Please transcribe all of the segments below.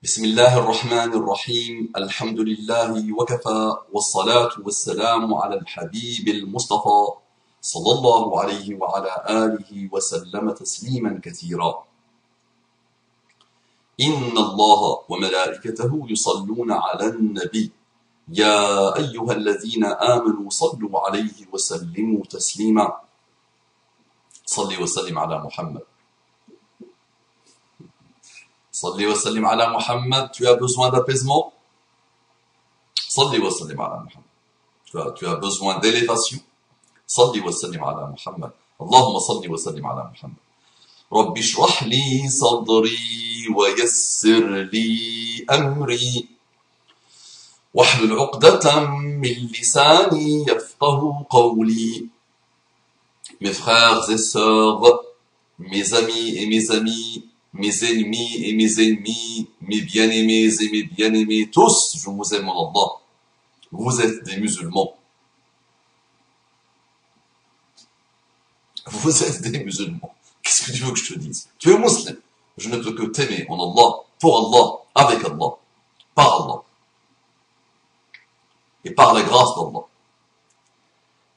بسم الله الرحمن الرحيم الحمد لله وكفى والصلاة والسلام على الحبيب المصطفى صلى الله عليه وعلى آله وسلم تسليما كثيرا. إن الله وملائكته يصلون على النبي يا أيها الذين آمنوا صلوا عليه وسلموا تسليما. صل وسلم على محمد. Salli wa sallim ala Muhammad, tu as besoin d'apaisement? Salli wa sallim ala Muhammad. Tu as besoin d'élévation? Salli wa sallim ala Muhammad. Allahumma salli wa sallim ala Muhammad. Rabbi shrah li sadri wa yassir li amri. Wahlul uqdatan min lisani yafqahu qawli. Mes frères et sœurs, mes amis et mes amis, mes ennemis et mes ennemis, mes bien-aimés et mes bien-aimés, tous, je vous aime en Allah. Vous êtes des musulmans. Vous êtes des musulmans. Qu'est-ce que tu veux que je te dise? Tu es musulman. Je ne peux que t'aimer en Allah, pour Allah, avec Allah, par Allah. Et par la grâce d'Allah.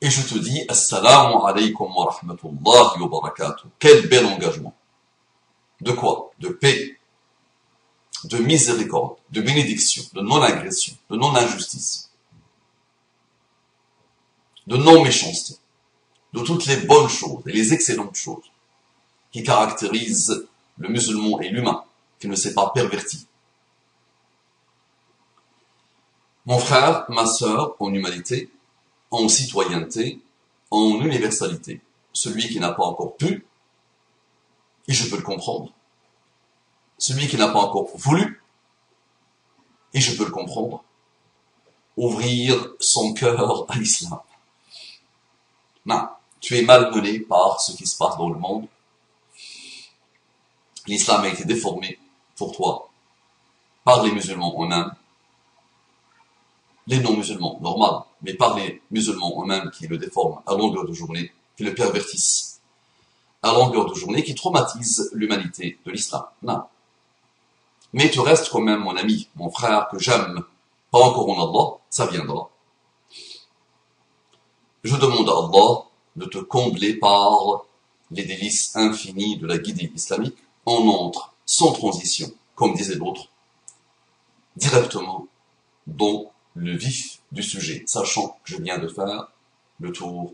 Et je te dis, Assalamu alaikum wa rahmatullahi wa barakatuh. Quel bel engagement. De quoi? De paix, de miséricorde, de bénédiction, de non-agression, de non-injustice, de non-méchanceté, de toutes les bonnes choses et les excellentes choses qui caractérisent le musulman et l'humain qui ne s'est pas perverti. Mon frère, ma sœur, en humanité, en citoyenneté, en universalité, celui qui n'a pas encore pu, et je peux le comprendre, celui qui n'a pas encore voulu, et je peux le comprendre, ouvrir son cœur à l'islam. Non, tu es malmené par ce qui se passe dans le monde. L'islam a été déformé pour toi par les musulmans eux-mêmes, les non-musulmans, normal, mais par les musulmans eux-mêmes qui le déforment à longueur de journée, qui le pervertissent à longueur de journée, qui traumatise l'humanité de l'islam. Non. Mais tu restes quand même mon ami, mon frère, que j'aime, pas encore en Allah, ça viendra. Je demande à Allah de te combler par les délices infinis de la guidée islamique. On entre sans transition, comme disaient d'autres, directement dans le vif du sujet, sachant que je viens de faire le tour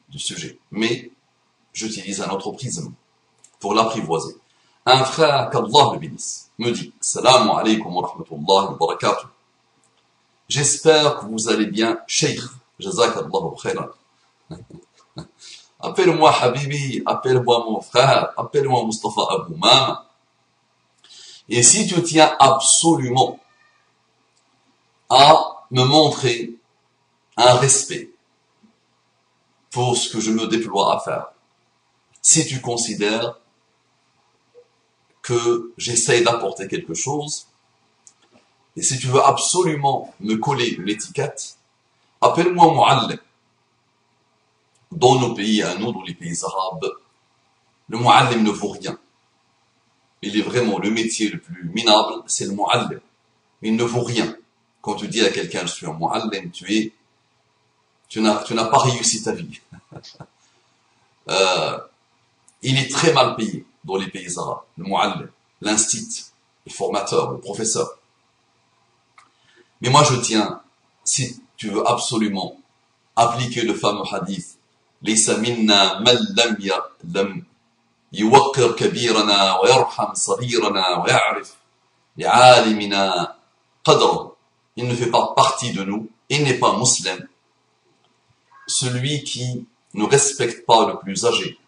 du sujet. Mais j'utilise un autre prisme pour l'apprivoiser. Un frère, qu'Allah le bénisse, me dit « Salamu alaykum wa rahmatullahi wa barakatuh » J'espère que vous allez bien, Cheikh. Jazakallahu khairan. Appelle-moi Habibi, appelle-moi mon frère, appelle-moi Mustafa Abou Mama. Et si tu tiens absolument à me montrer un respect pour ce que je me déploie à faire, si tu considères que j'essaye d'apporter quelque chose, et si tu veux absolument me coller l'étiquette, appelle-moi Mu'allim. Dans nos pays, à nous, dans les pays arabes, le Mu'allim ne vaut rien. Il est vraiment le métier le plus minable, c'est le Mu'allim. Il ne vaut rien. Quand tu dis à quelqu'un, je suis un Mu'allim, tu n'as pas réussi ta vie. Il est très mal payé dans les pays arabes, le mu'allim, l'instit, le formateur, le professeur. Mais moi je tiens, si tu veux absolument appliquer le fameux hadith, ليس منا من لم يوقر كبيرنا ويرحم صغيرنا ويعرف لعالمنا قدره. Il ne fait pas partie de nous, il n'est pas musulman. Celui qui ne respecte pas le plus âgé,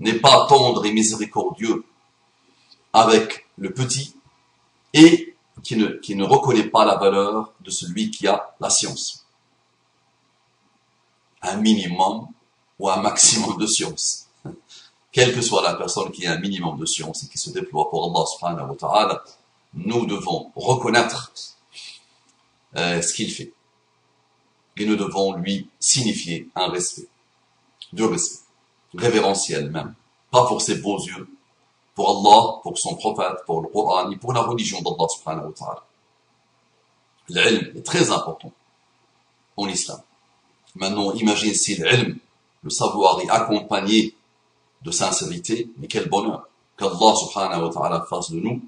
n'est pas tendre et miséricordieux avec le petit, et qui ne reconnaît pas la valeur de celui qui a la science. Un minimum ou un maximum de science. Quelle que soit la personne qui a un minimum de science et qui se déploie pour Allah subhanahu wa ta'ala, nous devons reconnaître ce qu'il fait. Et nous devons lui signifier un respect. Du respect. Révérentiel même. Pas pour ses beaux yeux, pour Allah, pour son prophète, pour le Coran et pour la religion d'Allah subhanahu wa ta'ala. L'ilm est très important en islam. Maintenant, imagine si l'ilm, le savoir, est accompagné de sincérité, mais quel bonheur qu'Allah subhanahu wa ta'ala fasse de nous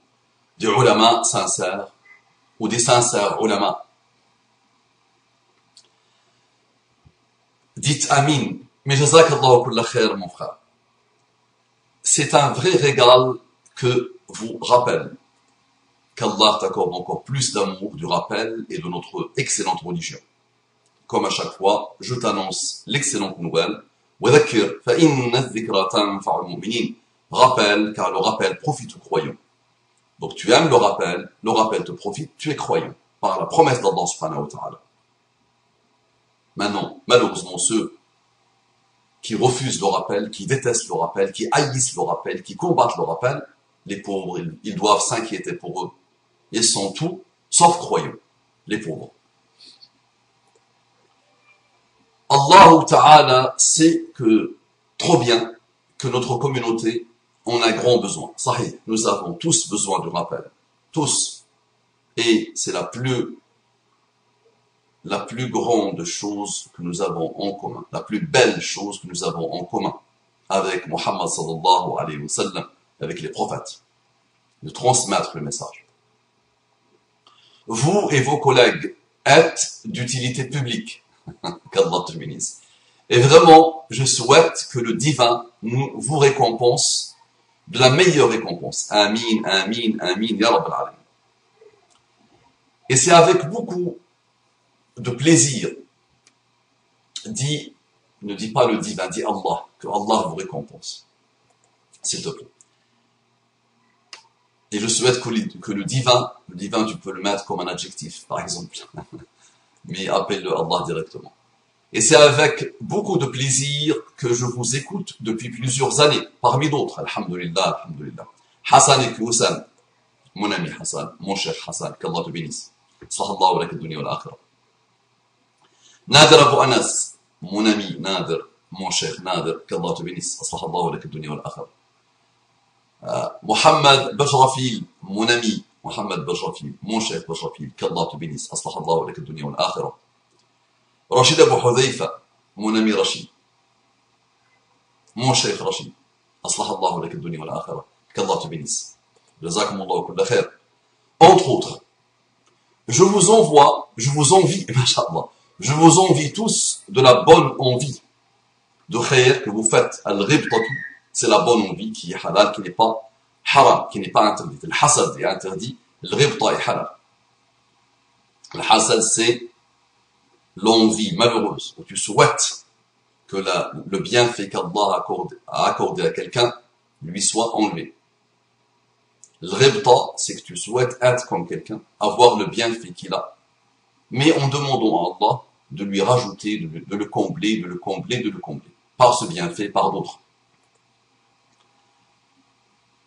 des ulama sincères ou des sincères ulama. Dites Amin, mais jazakallahu kulla khair, mon frère. C'est un vrai régal que vous rappelle qu'Allah t'accorde encore plus d'amour du rappel et de notre excellente religion. Comme à chaque fois, je t'annonce l'excellente nouvelle. وَذَكِّرْ فَإِنَّ الذِّكْرَ تَنْفَعُ الْمُؤْمِنِينَ. Rappel, car le rappel profite aux croyants. Donc tu aimes le rappel te profite, tu es croyant, par la promesse d'Allah subhanahu wa ta'ala. Maintenant, malheureusement, ceux qui refusent le rappel, qui détestent le rappel, qui haïssent le rappel, qui combattent le rappel, les pauvres, ils doivent s'inquiéter pour eux. Ils sont tout, sauf croyants, les pauvres. Allah Ta'ala sait que, trop bien, que notre communauté en a grand besoin. Sahih, nous avons tous besoin de rappel. Tous. Et c'est la plus grande chose que nous avons en commun. La plus belle chose que nous avons en commun avec Muhammad sallallahu alayhi wa sallam, avec les prophètes. De transmettre le message. Vous et vos collègues êtes d'utilité publique. Qu'Allah te bénisse. Et vraiment, je souhaite que le divin vous récompense de la meilleure récompense. Amin, amin, amin, ya Rabbal Alamin. Et c'est avec beaucoup de plaisir, ne dis pas le divin, dis Allah, que Allah vous récompense. S'il te plaît. Et je souhaite que le divin, tu peux le mettre comme un adjectif, par exemple. Mais appelle-le Allah directement. Et c'est avec beaucoup de plaisir que je vous écoute depuis plusieurs années, parmi d'autres, alhamdulillah, alhamdulillah. Hassan et Kousan, mon ami Hassan, mon cher Hassan, qu'Allah te bénisse. Sallallahu alayhi wa dunya wal akhirah. Nader Abu Anas, mon ami Nader, mon cher Nader, qu'Allah te bénisse. Sallallahu alayhi wa dunya wal akhirah. Mohamed Bajrafil, mon ami Mohamed Bajrafil, mon cher Bajrafil, qu'Allah te bénisse. Sallallahu alayhi wa dunya wal akhirah. Rachid Abu Hudhaifa, mon ami Rachid, mon cher Rachid, Aslahu alayka dunya wal akhirah, qu'Allah te bénisse. Jazakumullahu kulla khair. Entre autres, je vous envie, mashallah, je vous envie tous de la bonne envie de khair que vous faites. Al-ghibtatu, c'est la bonne envie qui est halal, qui n'est pas haram, qui n'est pas interdit. Le hasad est interdit, le ghibta est halal. Le hasad, c'est l'envie malheureuse, où tu souhaites que le bienfait qu'Allah a accordé à quelqu'un lui soit enlevé. Le ghibta, c'est que tu souhaites être comme quelqu'un, avoir le bienfait qu'il a, mais en demandant à Allah de lui rajouter, de le combler, de le combler, de le combler, par ce bienfait, par d'autres.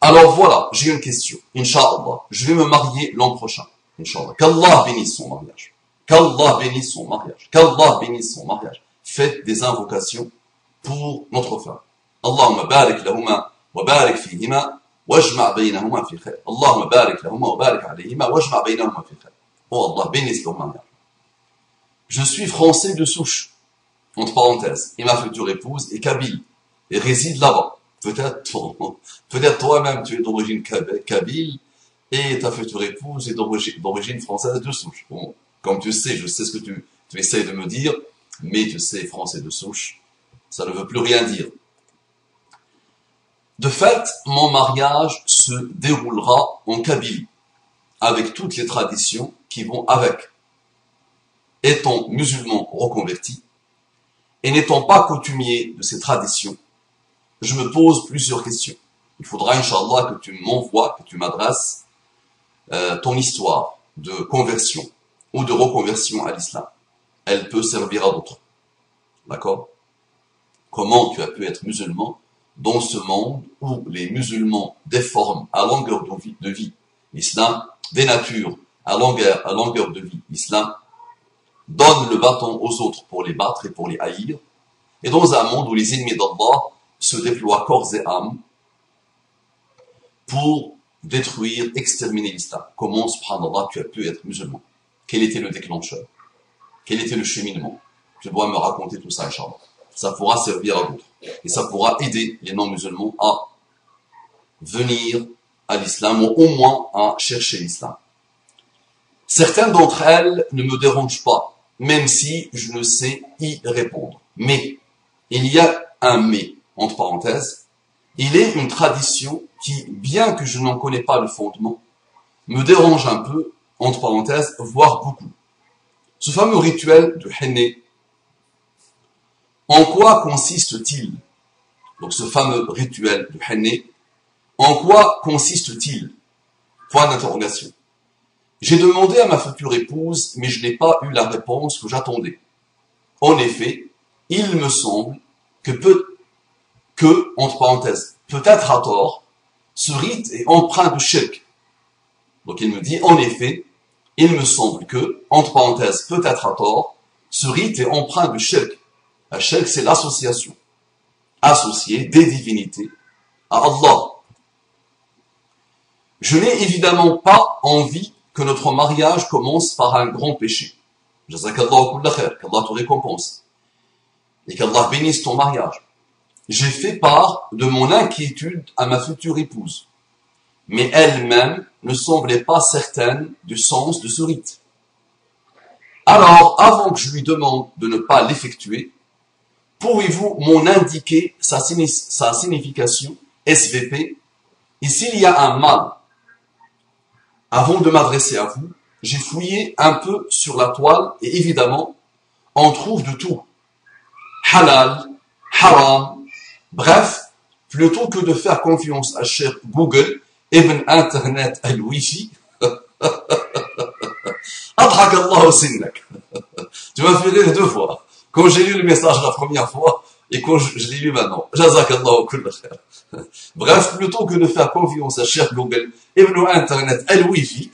Alors voilà, j'ai une question, Inch'Allah, je vais me marier l'an prochain, Inch'Allah, qu'Allah bénisse son mariage. Qu'Allah bénisse son mariage. Qu'Allah bénisse son mariage. Faites des invocations pour notre femme. Allahumma barik lahuma wa barik fihima wajma' baynahuma fi khair. Allahumma barik lahuma wa barik alayhima wajma' baynahuma fi khair. Oh Allah, bénisse leur mariage. Je suis français de souche, entre parenthèses, et ma future épouse est kabyle et réside là-bas. Peut-être toi-même tu es d'origine kabyle et ta future épouse est d'origine française de souche. Bon. Comme tu sais, je sais ce que tu essaies de me dire, mais tu sais, français de souche, ça ne veut plus rien dire. De fait, mon mariage se déroulera en Kabylie, avec toutes les traditions qui vont avec. Étant musulman reconverti, et n'étant pas coutumier de ces traditions, je me pose plusieurs questions. Il faudra, Inch'Allah, que tu m'envoies, que tu m'adresses ton histoire de conversion ou de reconversion à l'islam. Elle peut servir à d'autres. D'accord? Comment tu as pu être musulman dans ce monde où les musulmans déforment à longueur de vie l'islam, dénaturent à longueur de vie l'islam, donnent le bâton aux autres pour les battre et pour les haïr, et dans un monde où les ennemis d'Allah se déploient corps et âme pour détruire, exterminer l'islam. Comment, subhanallah, tu as pu être musulman? Quel était le déclencheur? Quel était le cheminement? Tu dois me raconter tout ça, Inch'Allah. Ça pourra servir à d'autres. Et ça pourra aider les non-musulmans à venir à l'islam, ou au moins à chercher l'islam. Certaines d'entre elles ne me dérangent pas, même si je ne sais y répondre. Mais, il y a un mais, entre parenthèses, il est une tradition qui, bien que je n'en connais pas le fondement, me dérange un peu, entre parenthèses, voire beaucoup. Ce fameux rituel du henné, en quoi consiste-t-il? Donc ce fameux rituel du henné, en quoi consiste-t-il? Point d'interrogation. J'ai demandé à ma future épouse, mais je n'ai pas eu la réponse que j'attendais. En effet, il me semble que, entre parenthèses, peut-être à tort, ce rite est empreint de shirk. Donc il me dit, en effet, il me semble que, entre parenthèses, peut-être à tort, ce rite est empreint de shirk. La shirk, c'est l'association. Associer des divinités à Allah. Je n'ai évidemment pas envie que notre mariage commence par un grand péché. Jazakallahu kulla khair, qu'Allah te récompense. Et qu'Allah bénisse ton mariage. J'ai fait part de mon inquiétude à ma future épouse. Mais elle-même ne semblait pas certaine du sens de ce rite. Alors, avant que je lui demande de ne pas l'effectuer, pourriez-vous m'en indiquer sa signification SVP? Et s'il y a un mal, avant de m'adresser à vous, j'ai fouillé un peu sur la toile et évidemment, on trouve de tout. Halal, haram, bref, plutôt que de faire confiance à cher Google, Ibn Internet et le Wi-Fi, adhak Allah sinnak. Tu m'as fait rire 2 fois. Quand j'ai lu le message la première fois, et quand je l'ai lu maintenant. Jazakallahu kulla khair. Bref, plutôt que de faire confiance à cher Google, Ibn Internet et le Wi-Fi,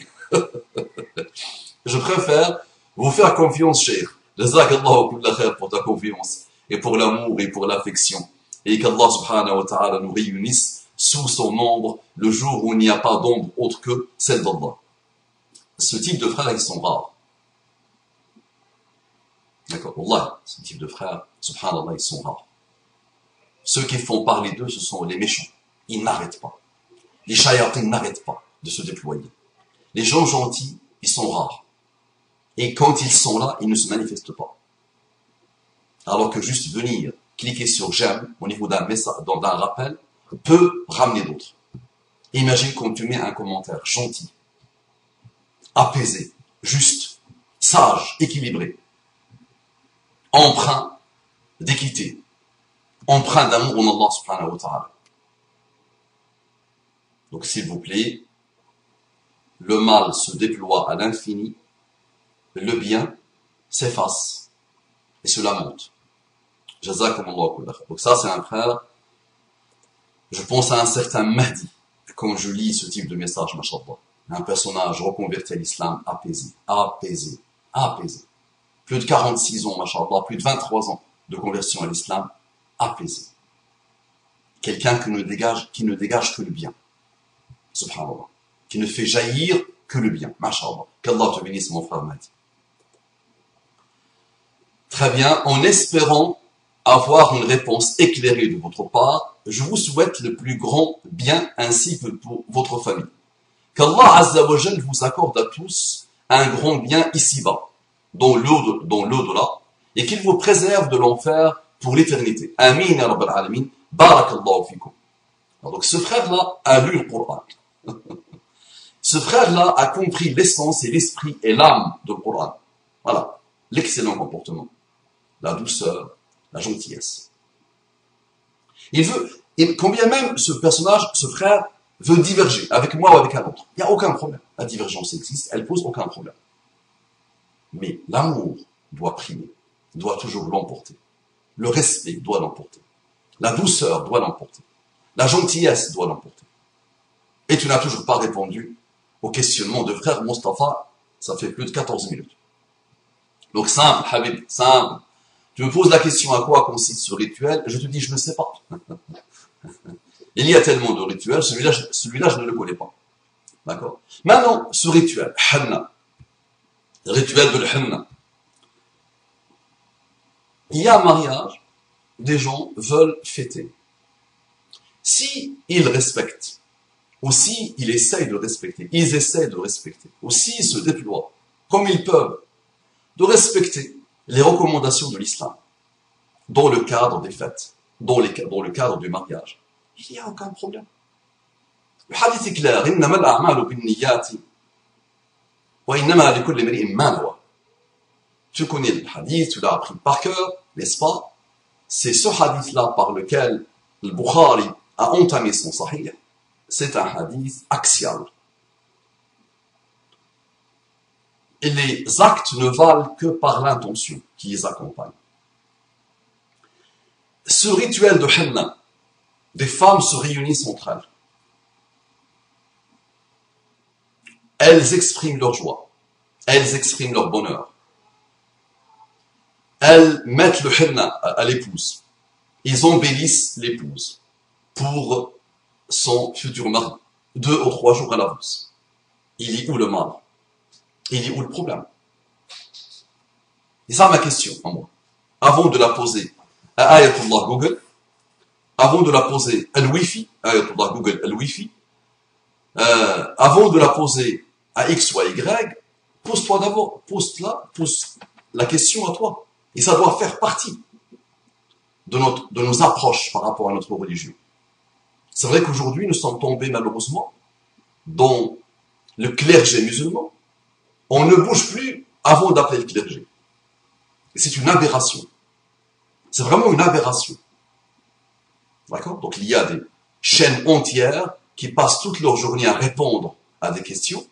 je préfère vous faire confiance, cher. Jazakallahu kulla khair pour ta confiance, et pour l'amour, et pour l'affection. Et qu'Allah subhanahu wa ta'ala nous réunisse sous son ombre le jour où il n'y a pas d'ombre autre que celle d'Allah. Ce type de frères, ils sont rares. D'accord, Wallah, ce type de frères, subhanallah, ils sont rares. Ceux qui font parler d'eux, ce sont les méchants. Ils n'arrêtent pas. Les shayatins n'arrêtent pas de se déployer. Les gens gentils, ils sont rares. Et quand ils sont là, ils ne se manifestent pas. Alors que juste venir, cliquer sur j'aime au niveau d'un message, d'un rappel, peut ramener d'autres. Imagine quand tu mets un commentaire gentil, apaisé, juste, sage, équilibré, empreint d'équité, empreint d'amour en Allah subhanahu wa ta'ala. Donc s'il vous plaît, le mal se déploie à l'infini, le bien s'efface et se lamente. Jazakumullahu kulla khair. Donc ça c'est un frère, je pense à un certain Mahdi, quand je lis ce type de message, mashallah. Un personnage reconverti à l'islam, apaisé, apaisé, apaisé. Plus de 46 ans, mashallah, plus de 23 ans de conversion à l'islam, apaisé. Quelqu'un qui ne dégage que le bien. Subhanallah. Qui ne fait jaillir que le bien. Mashallah. Qu'Allah te bénisse, mon frère Mahdi. Très bien. En espérant avoir une réponse éclairée de votre part, je vous souhaite le plus grand bien ainsi que pour votre famille. Qu'Allah Azza wa Jal vous accorde à tous un grand bien ici-bas, dans l'au-delà, et qu'il vous préserve de l'enfer pour l'éternité. Amin ya Rabbal Alamin. Barakallahu fikum. Donc ce frère-là a lu le Coran. Ce frère-là a compris l'essence et l'esprit et l'âme du Coran. Voilà. L'excellent comportement. La douceur, la gentillesse. Il veut, et combien même ce personnage, ce frère, veut diverger avec moi ou avec un autre. Il n'y a aucun problème. La divergence existe, elle pose aucun problème. Mais l'amour doit primer, doit toujours l'emporter. Le respect doit l'emporter. La douceur doit l'emporter. La gentillesse doit l'emporter. Et tu n'as toujours pas répondu au questionnement de frère Mustafa, ça fait plus de 14 minutes. Donc simple, Habib, simple. Tu me poses la question à quoi consiste ce rituel, je te dis je ne sais pas. Il y a tellement de rituels, celui-là, je ne le connais pas. D'accord? Maintenant, ce rituel, Hanna, le rituel de l'Hanna. Il y a un mariage, des gens veulent fêter. Si ils respectent, ou si ils essayent de respecter, ils essaient de respecter, ou s'ils se déploient, comme ils peuvent, de respecter les recommandations de l'islam, dans le cadre des fêtes, dans le cadre du mariage, il n'y a aucun problème. Le hadith est clair, إنما الأعمال بالنيات وإنما لكل امرئ ما نوى. Tu connais le hadith, tu l'as appris par cœur, n'est-ce pas? C'est ce hadith-là par lequel le Bukhari a entamé son sahih. C'est un hadith axial. Et les actes ne valent que par l'intention qui les accompagne. Ce rituel de henna, des femmes se réunissent entre elles. Elles expriment leur joie. Elles expriment leur bonheur. Elles mettent le henna à l'épouse. Ils embellissent l'épouse pour son futur mari. 2 ou 3 jours à l'avance. Il y a où le mal? Il y a où le problème? Et ça ma question à moi. Avant de la poser à Ayatollah Google, avant de la poser à Wi-Fi, Ayatollah Google à Wi-Fi, avant de la poser à X ou Y, pose-toi d'abord, pose la question à toi. Et ça doit faire partie de nos approches par rapport à notre religion. C'est vrai qu'aujourd'hui, nous sommes tombés malheureusement dans le clergé musulman. On ne bouge plus avant d'appeler le clergé. Et c'est une aberration. C'est vraiment une aberration. D'accord? Donc il y a des chaînes entières qui passent toute leur journée à répondre à des questions.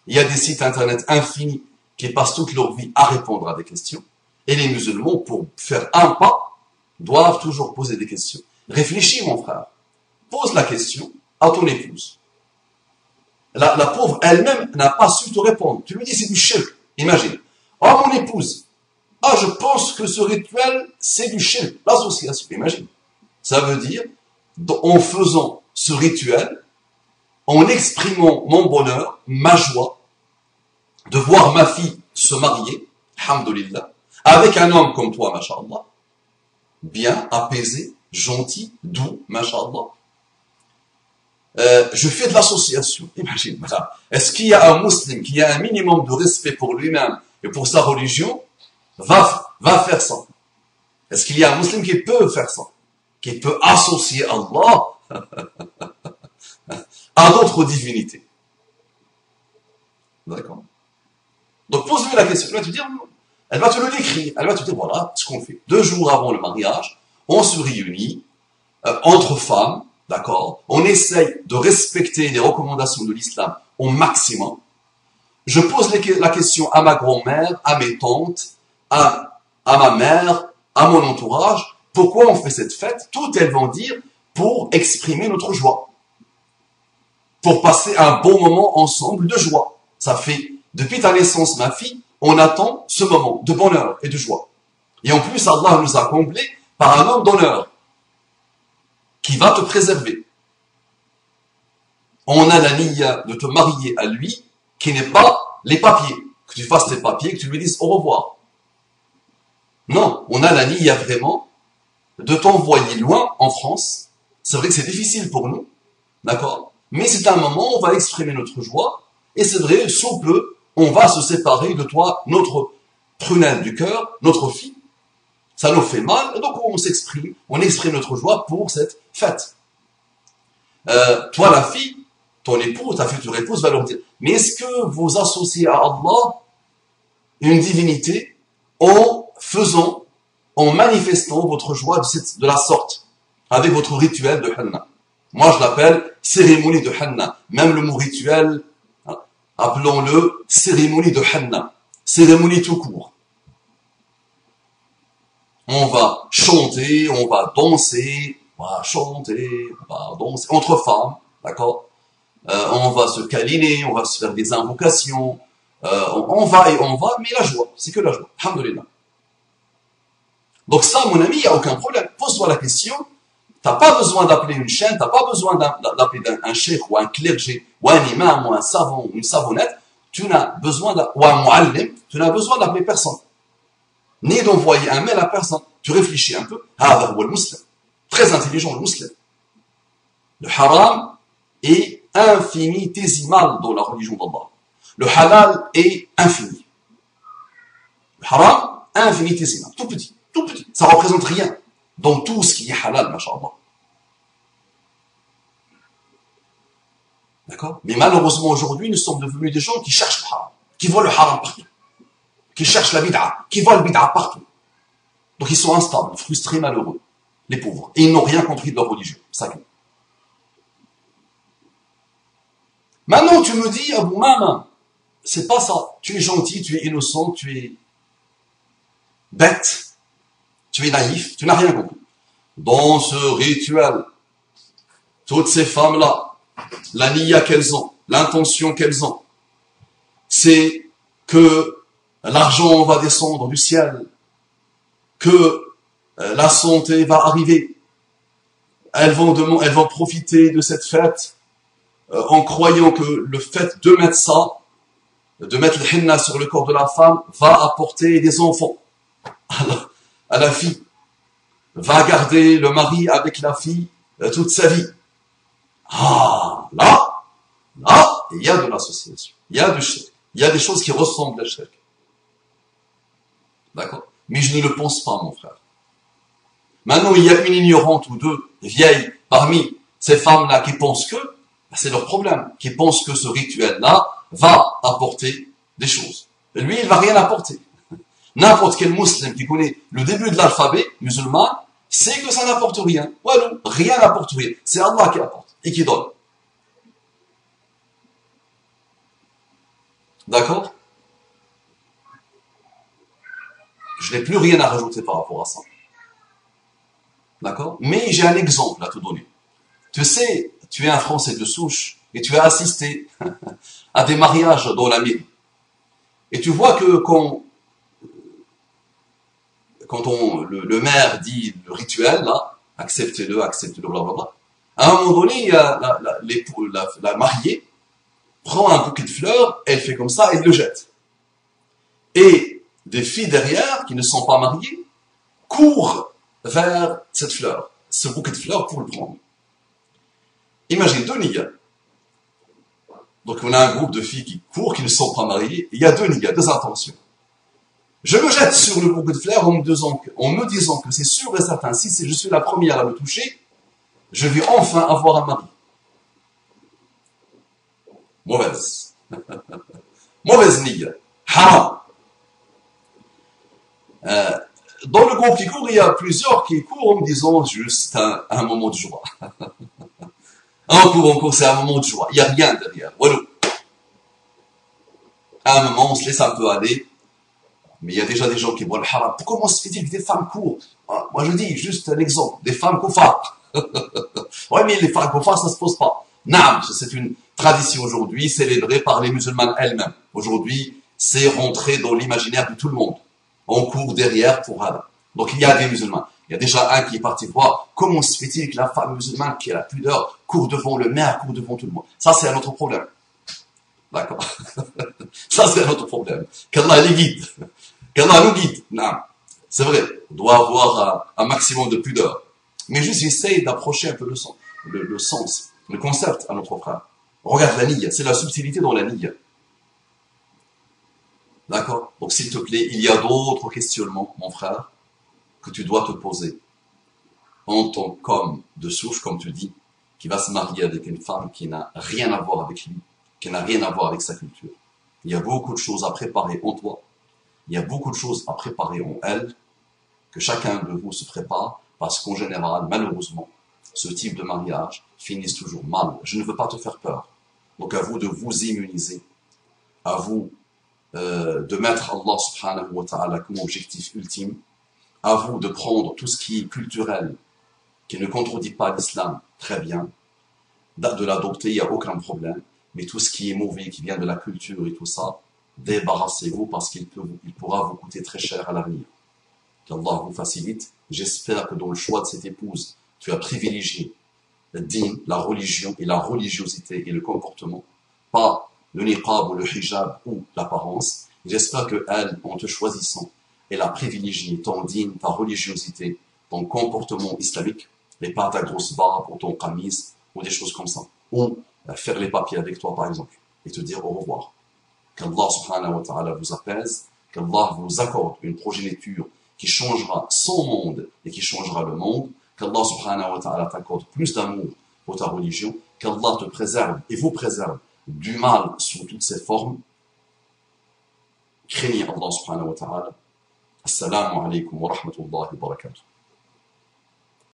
Il y a des sites internet infinis qui passent toute leur vie à répondre à des questions. Et les musulmans, pour faire un pas, doivent toujours poser des questions. Réfléchis, mon frère. Pose la question à ton épouse. La pauvre elle-même n'a pas su te répondre. Tu lui dis c'est du shirk. Imagine. Oh mon épouse. Ah je pense que ce rituel c'est du shirk. L'association. Imagine. Ça veut dire en faisant ce rituel, en exprimant mon bonheur, ma joie, de voir ma fille se marier, alhamdoulilah, avec un homme comme toi, masha'Allah, bien, apaisé, gentil, doux, masha'Allah. Je fais de l'association, imagine. Est-ce qu'il y a un musulman qui a un minimum de respect pour lui-même et pour sa religion, va faire ça? Est-ce qu'il y a un musulman qui peut faire ça? Qui peut associer Allah à d'autres divinités? D'accord? Donc pose-lui la question, elle va te le décrire, elle va te dire voilà ce qu'on fait. 2 jours avant le mariage, on se réunit entre femmes, d'accord? On essaye de respecter les recommandations de l'islam au maximum. Je pose la question à ma grand-mère, à mes tantes, à ma mère, à mon entourage. Pourquoi on fait cette fête? Toutes elles vont dire pour exprimer notre joie. Pour passer un bon moment ensemble de joie. Ça fait, depuis ta naissance, ma fille, on attend ce moment de bonheur et de joie. Et en plus, Allah nous a comblés par un homme d'honneur qui va te préserver. On a la niya de te marier à lui qui n'est pas les papiers. Que tu fasses tes papiers, que tu lui dises au revoir. Non, on a la niya vraiment de t'envoyer loin en France. C'est vrai que c'est difficile pour nous, d'accord? Mais c'est un moment où on va exprimer notre joie. Et c'est vrai, sous peu, on va se séparer de toi, notre prunelle du cœur, notre fille. Ça nous fait mal, et donc on exprime notre joie pour cette fête. Toi, la fille, ton époux, ta future épouse va leur dire, mais est-ce que vous associez à Allah une divinité en manifestant votre joie de la sorte, avec votre rituel de henna? Moi, je l'appelle cérémonie de henna. Même le mot rituel, appelons-le cérémonie de henna. Cérémonie tout court. On va chanter, on va danser, on va chanter, on va danser, entre femmes, d'accord? On va se câliner, on va se faire des invocations, on va, mais la joie, c'est que la joie, alhamdoulilah. Donc ça, mon ami, il n'y a aucun problème. Pose-toi la question, T'as pas besoin d'appeler une chaîne, t'as pas besoin d'appeler un cheikh ou un clergé ou un imam ou un savant ou une savonnette. Tu n'as besoin ou un muallim, tu n'as besoin d'appeler personne. Ni d'envoyer un mail à personne. Tu réfléchis un peu. هذا هو المسلم. Très intelligent le musulman. Le haram est infinitésimal dans la religion d'Allah. Le halal est infini. Le haram, infinitésimal. Tout petit. Tout petit. Ça ne représente rien dans tout ce qui est halal, masha'Allah. D'accord? Mais malheureusement, aujourd'hui, nous sommes devenus des gens qui cherchent le haram, qui voient le haram partout, qui cherchent la bid'a, qui voient le bid'a partout. Donc ils sont instables, frustrés, malheureux, les pauvres. Et ils n'ont rien compris de leur religion. Ça. Maintenant, tu me dis, Abou Mama, c'est pas ça. Tu es gentil, tu es innocent, tu es bête, tu es naïf, tu n'as rien compris. Dans ce rituel, toutes ces femmes-là, la niya qu'elles ont, l'intention qu'elles ont, c'est que l'argent va descendre du ciel, que la santé va arriver. Elles vont profiter de cette fête en croyant que le fait de mettre ça, de mettre le henna sur le corps de la femme, va apporter des enfants à la fille, va garder le mari avec la fille toute sa vie. Ah, là, il y a de l'association, il y a du shirk, il y a des choses qui ressemblent à shirk. D'accord? Mais je ne le pense pas, mon frère. Maintenant, il y a une ignorante ou deux vieilles parmi ces femmes-là qui pensent que, c'est leur problème, qui pensent que ce rituel-là va apporter des choses. Et lui, il va rien apporter. N'importe quel musulman qui connaît le début de l'alphabet musulman sait que ça n'apporte rien. Voilà, rien n'apporte rien. C'est Allah qui apporte et qui donne. D'accord? Je n'ai plus rien à rajouter par rapport à ça. D'accord? Mais j'ai un exemple à te donner. Tu sais, tu es un Français de souche et tu as assisté à des mariages dans la mairie. Et tu vois que quand le maire dit le rituel, là, acceptez-le, blablabla, à un moment donné, il y a la mariée prend un bouquet de fleurs, elle fait comme ça, elle le jette. Et des filles derrière, qui ne sont pas mariées, courent vers cette fleur, ce bouquet de fleurs pour le prendre. Imagine deux niggas. Donc on a un groupe de filles qui courent, qui ne sont pas mariées, il y a deux niggas, deux intentions. Je me jette sur le bouquet de fleurs en me disant que c'est sûr et certain, si je suis la première à le toucher, je vais enfin avoir un mari. Mauvaise. Mauvaise nigga. Haram. Dans le groupe qui court, il y a plusieurs qui courent en me disant juste un moment de joie. On court, c'est un moment de joie. Il n'y a rien derrière. Voilà. À un moment, on se laisse un peu aller. Mais il y a déjà des gens qui voient le haram. Comment se fait-il que des femmes courent? Moi, je dis juste un exemple. Des femmes koufars. Oui, mais les femmes koufars, ça se pose pas. Naam, c'est une tradition aujourd'hui célébrée par les musulmanes elles-mêmes. Aujourd'hui, c'est rentré dans l'imaginaire de tout le monde. On court derrière pour Allah. Donc il y a des musulmans. Il y a déjà un qui est parti voir comment se fait-il que la femme musulmane qui a la pudeur court devant le maire, court devant tout le monde. Ça, c'est un autre problème. D'accord? Ça, c'est un autre problème. Qu'Allah les guide. Qu'Allah nous guide. Non. C'est vrai. On doit avoir un maximum de pudeur. Mais juste, j'essaye d'approcher un peu le sens, le concept à notre frère. Regarde la niya. C'est la subtilité dans la niya. D'accord? Donc, s'il te plaît, il y a d'autres questionnements, mon frère, que tu dois te poser en tant qu'homme de souche, comme tu dis, qui va se marier avec une femme qui n'a rien à voir avec lui, qui n'a rien à voir avec sa culture. Il y a beaucoup de choses à préparer en toi. Il y a beaucoup de choses à préparer en elle, que chacun de vous se prépare, parce qu'en général, malheureusement, ce type de mariage finit toujours mal. Je ne veux pas te faire peur. Donc, à vous de vous immuniser, à vous de mettre Allah subhanahu wa ta'ala comme objectif ultime, à vous de prendre tout ce qui est culturel, qui ne contredit pas l'islam, très bien, de l'adopter, il n'y a aucun problème, mais tout ce qui est mauvais, qui vient de la culture et tout ça, débarrassez-vous parce qu'il pourra vous coûter très cher à l'avenir. Qu'Allah vous facilite. J'espère que dans le choix de cette épouse, tu as privilégié le din, la religion et la religiosité et le comportement, pas le niqab ou le hijab ou l'apparence. J'espère qu'elle, en te choisissant, elle a privilégié ton din, ta religiosité, ton comportement islamique, et pas ta grosse barbe ou ton qamis ou des choses comme ça. Ou faire les papiers avec toi, par exemple, et te dire au revoir. Qu'Allah subhanahu wa ta'ala vous apaise, qu'Allah vous accorde une progéniture qui changera son monde et qui changera le monde, qu'Allah subhanahu wa ta'ala t'accorde plus d'amour pour ta religion, qu'Allah te préserve et vous préserve du mal sous toutes ses formes. Craignez Allah subhanahu wa ta'ala. Assalamu alaikum wa rahmatullahi wa barakatuh.